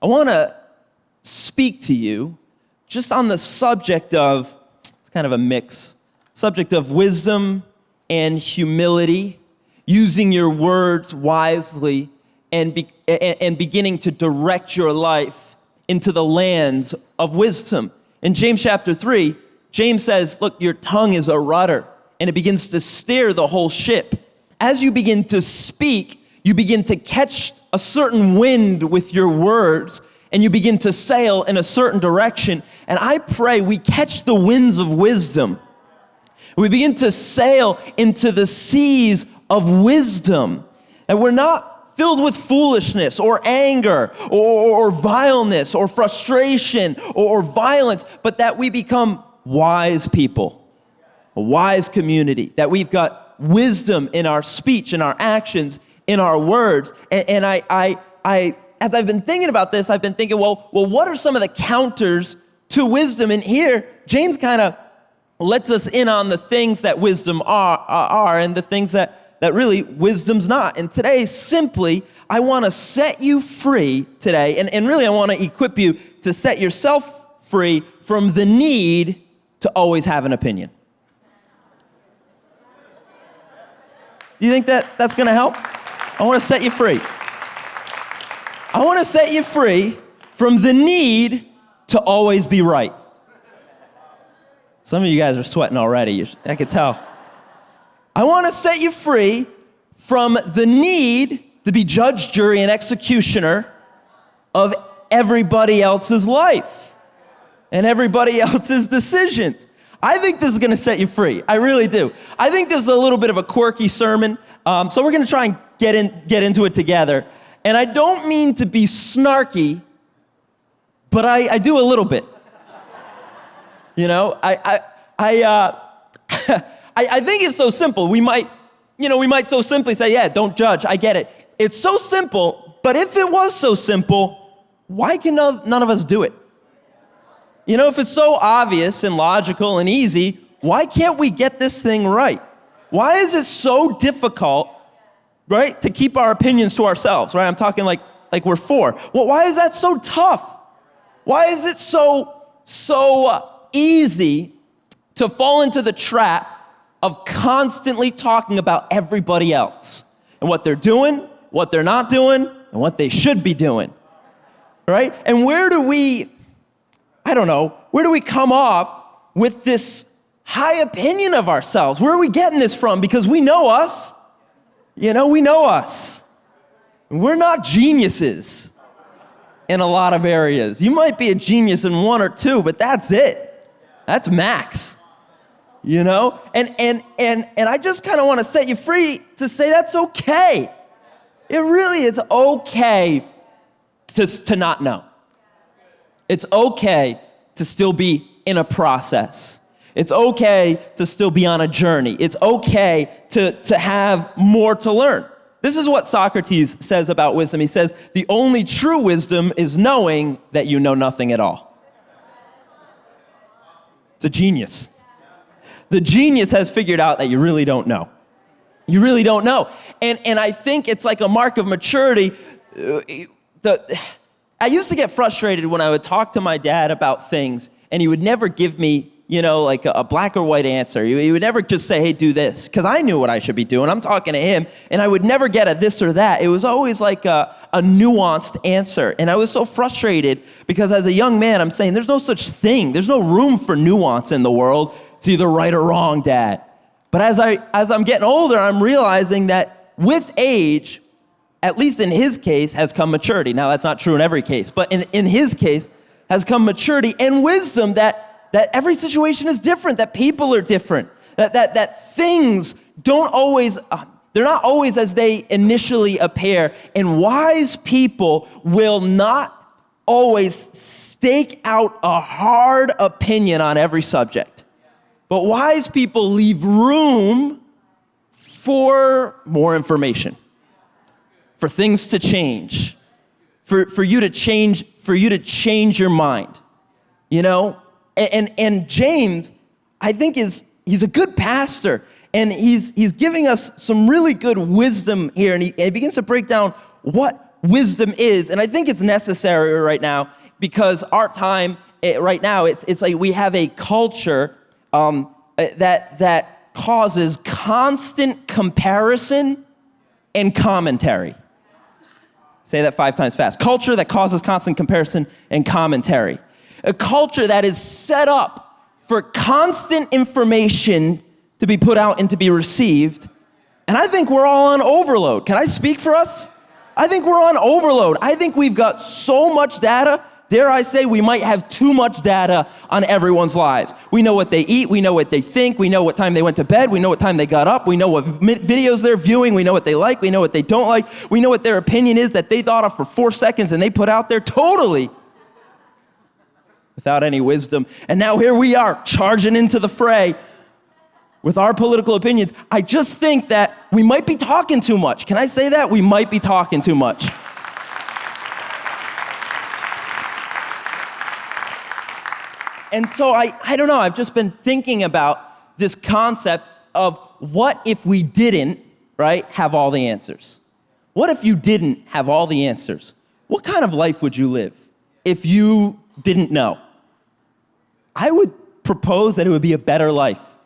I want to speak to you just on the subject of, it's kind of a mix, subject of wisdom and humility, using your words wisely and beginning to direct your life into the lands of wisdom. In James chapter 3, James says, look, your tongue is a rudder, and it begins to steer the whole ship. As you begin to speak, you begin to catch a certain wind with your words, and you begin to sail in a certain direction. And I pray we catch the winds of wisdom. We begin to sail into the seas of wisdom. And we're not filled with foolishness or anger or vileness or frustration or violence, but that we become wise people, a wise community, that we've got wisdom in our speech, in our actions, in our words. And I as I've been thinking about this, I've been thinking, well, what are some of the counters to wisdom? And here, James kind of lets us in on the things that wisdom are and the things that really wisdom's not. And today, simply, I want to set you free today, and really I want to equip you to set yourself free from the need to always have an opinion. Do you think that's going to help? I want to set you free. I want to set you free from the need to always be right. Some of you guys are sweating already. I could tell. I want to set you free from the need to be judge, jury, and executioner of everybody else's life and everybody else's decisions. I think this is going to set you free. I really do. I think this is a little bit of a quirky sermon, so we're going to try and get into it together. And I don't mean to be snarky, but I do a little bit. You know, I think it's so simple. We might so simply say, yeah, don't judge. I get it. It's so simple, but if it was so simple, why can none of us do it? You know, if it's so obvious and logical and easy, why can't we get this thing right? Why is it so difficult, right, to keep our opinions to ourselves, right? I'm talking like we're four. Well, why is that so tough? Why is it so easy to fall into the trap of constantly talking about everybody else and what they're doing, what they're not doing, and what they should be doing, right? And where do we come off with this high opinion of ourselves? Where are we getting this from? Because we know us. You know, we know us. We're not geniuses in a lot of areas. You might be a genius in one or two, but that's it. That's max. You know? And I just kind of want to set you free to say that's okay. It really is okay to not know. It's okay to still be in a process. It's okay to still be on a journey. It's okay to have more to learn. This is what Socrates says about wisdom. He says, the only true wisdom is knowing that you know nothing at all. It's a genius. The genius has figured out that you really don't know. You really don't know. And I think it's like a mark of maturity. I used to get frustrated when I would talk to my dad about things, and he would never give me, like a black or white answer. He would never just say, hey, do this, because I knew what I should be doing. I'm talking to him, and I would never get a this or that. It was always like a nuanced answer, and I was so frustrated because as a young man, I'm saying there's no such thing. There's no room for nuance in the world. It's either right or wrong, Dad. But as I'm getting older, I'm realizing that with age, at least in his case, has come maturity. Now, that's not true in every case, but in his case, has come maturity and wisdom that every situation is different, that people are different, that things don't always, they're not always as they initially appear. And wise people will not always stake out a hard opinion on every subject. But wise people leave room for more information, for things to change, for you to change your mind, you know? And James, I think he's a good pastor, and he's giving us some really good wisdom here, and he begins to break down what wisdom is, and I think it's necessary right now because our time right now, it's like we have a culture that causes constant comparison and commentary. Say that 5 times fast. Culture that causes constant comparison and commentary. A culture that is set up for constant information to be put out and to be received. And I think we're all on overload. Can I speak for us? I think we're on overload. I think we've got so much data. Dare I say, we might have too much data on everyone's lives. We know what they eat, we know what they think, we know what time they went to bed, we know what time they got up, we know what videos they're viewing, we know what they like, we know what they don't like, we know what their opinion is that they thought of for 4 seconds and they put out there totally without any wisdom. And now here we are, charging into the fray with our political opinions. I just think that we might be talking too much. Can I say that? We might be talking too much. And so I don't know, I've just been thinking about this concept of what if we didn't, right, have all the answers? What if you didn't have all the answers? What kind of life would you live if you didn't know? I would propose that it would be a better life.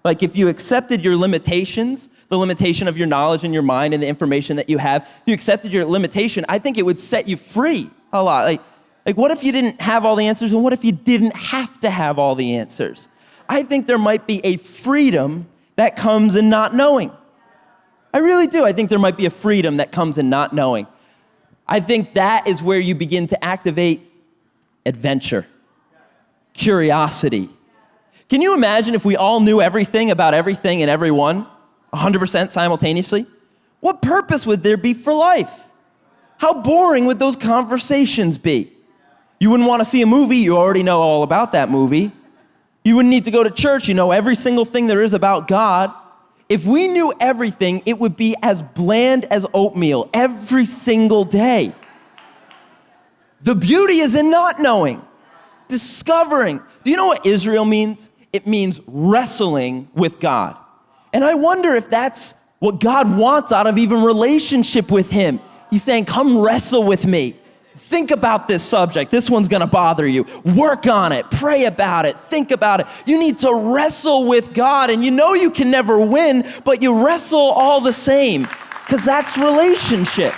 Like if you accepted your limitations, the limitation of your knowledge and your mind and the information that you have, if you accepted your limitation, I think it would set you free a lot. Like what if you didn't have all the answers, and what if you didn't have to have all the answers? I think there might be a freedom that comes in not knowing. I really do. I think there might be a freedom that comes in not knowing. I think that is where you begin to activate adventure, curiosity. Can you imagine if we all knew everything about everything and everyone 100% simultaneously? What purpose would there be for life? How boring would those conversations be? You wouldn't want to see a movie, you already know all about that movie. You wouldn't need to go to church, you know every single thing there is about God. If we knew everything, it would be as bland as oatmeal every single day. The beauty is in not knowing, discovering. Do you know what Israel means? It means wrestling with God. And I wonder if that's what God wants out of even relationship with him. He's saying, come wrestle with me. Think about this subject. This one's gonna bother you. Work on it, pray about it, think about it. You need to wrestle with God, and you know you can never win, but you wrestle all the same, because that's relationship.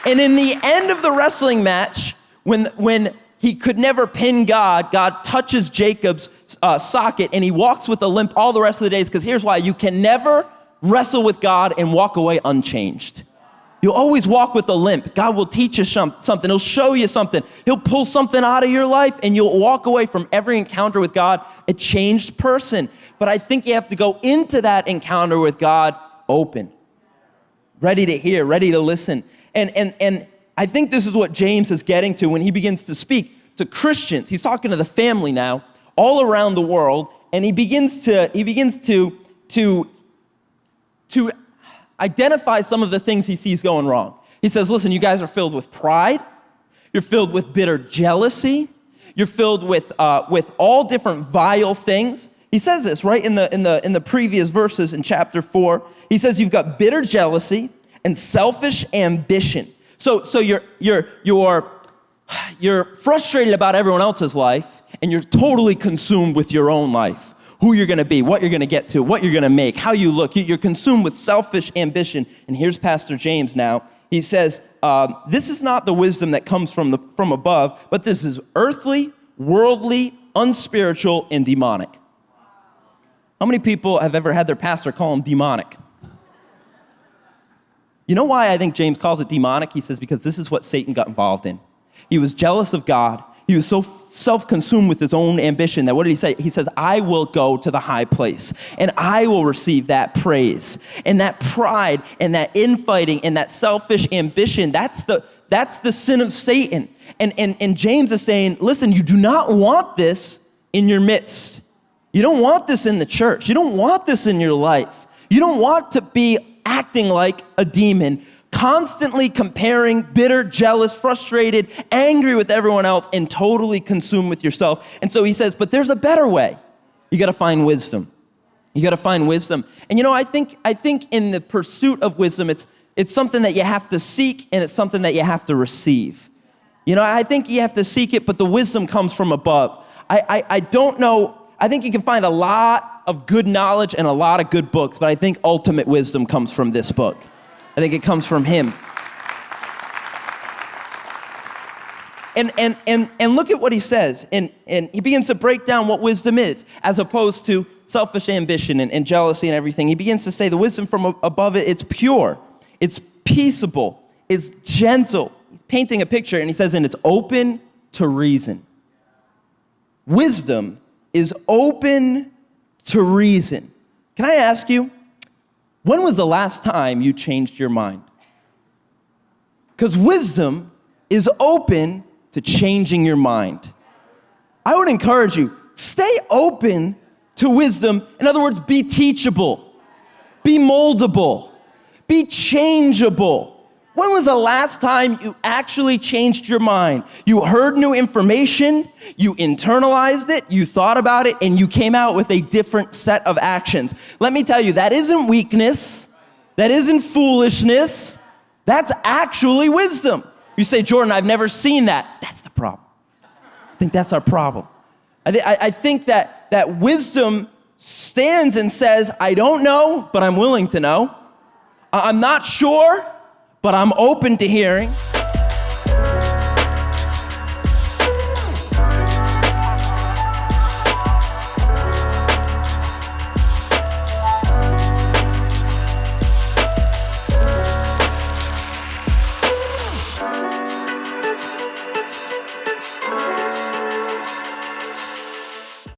And in the end of the wrestling match, when he could never pin God, God touches Jacob's socket, and he walks with a limp all the rest of the days, because here's why: you can never wrestle with God and walk away unchanged. You'll always walk with a limp. God will teach you something. He'll show you something. He'll pull something out of your life, and you'll walk away from every encounter with God a changed person. But I think you have to go into that encounter with God open, ready to hear, ready to listen. And I think this is what James is getting to when he begins to speak to Christians. He's talking to the family now, all around the world, and he begins to identify some of the things he sees going wrong. He says, listen, you guys are filled with pride. You're filled with bitter jealousy. You're filled with all different vile things. He says this right in the previous verses in chapter 4. He says you've got bitter jealousy and selfish ambition. So you're frustrated about everyone else's life, and you're totally consumed with your own life. Who you're gonna be, what you're gonna get to, what you're gonna make, how you look. You're consumed with selfish ambition. And here's Pastor James now. He says, this is not the wisdom that comes from above, but this is earthly, worldly, unspiritual, and demonic. How many people have ever had their pastor call them demonic? You know why I think James calls it demonic? He says, because this is what Satan got involved in. He was jealous of God. He was so self-consumed with his own ambition that what did he say? He says, I will go to the high place, and I will receive that praise. And that pride and that infighting and that selfish ambition, that's the sin of Satan. And James is saying, listen, you do not want this in your midst. You don't want this in the church. You don't want this in your life. You don't want to be acting like a demon, constantly comparing, bitter, jealous, frustrated, angry with everyone else, and totally consumed with yourself. And so he says, but there's a better way. You gotta find wisdom. You gotta find wisdom. And you know, I think in the pursuit of wisdom, it's It's something that you have to seek, and it's something that you have to receive. You know, I think you have to seek it, but the wisdom comes from above. I don't know. I think you can find a lot of good knowledge and a lot of good books, but I think ultimate wisdom comes from this book. I think it comes from him. And look at what he says. And he begins to break down what wisdom is, as opposed to selfish ambition and jealousy and everything. He begins to say the wisdom from above it, it's pure, it's peaceable, it's gentle. He's painting a picture, and he says, and it's open to reason. Wisdom is open to reason. Can I ask you, when was the last time you changed your mind? Because wisdom is open to changing your mind. I would encourage you, stay open to wisdom. In other words, be teachable, be moldable, be changeable. When was the last time you actually changed your mind? You heard new information, you internalized it, you thought about it, and you came out with a different set of actions. Let me tell you, that isn't weakness, that isn't foolishness, that's actually wisdom. You say, Jordan, I've never seen that. That's the problem. I think that's our problem. I think that wisdom stands and says, I don't know, but I'm willing to know. I'm not sure, but I'm open to hearing.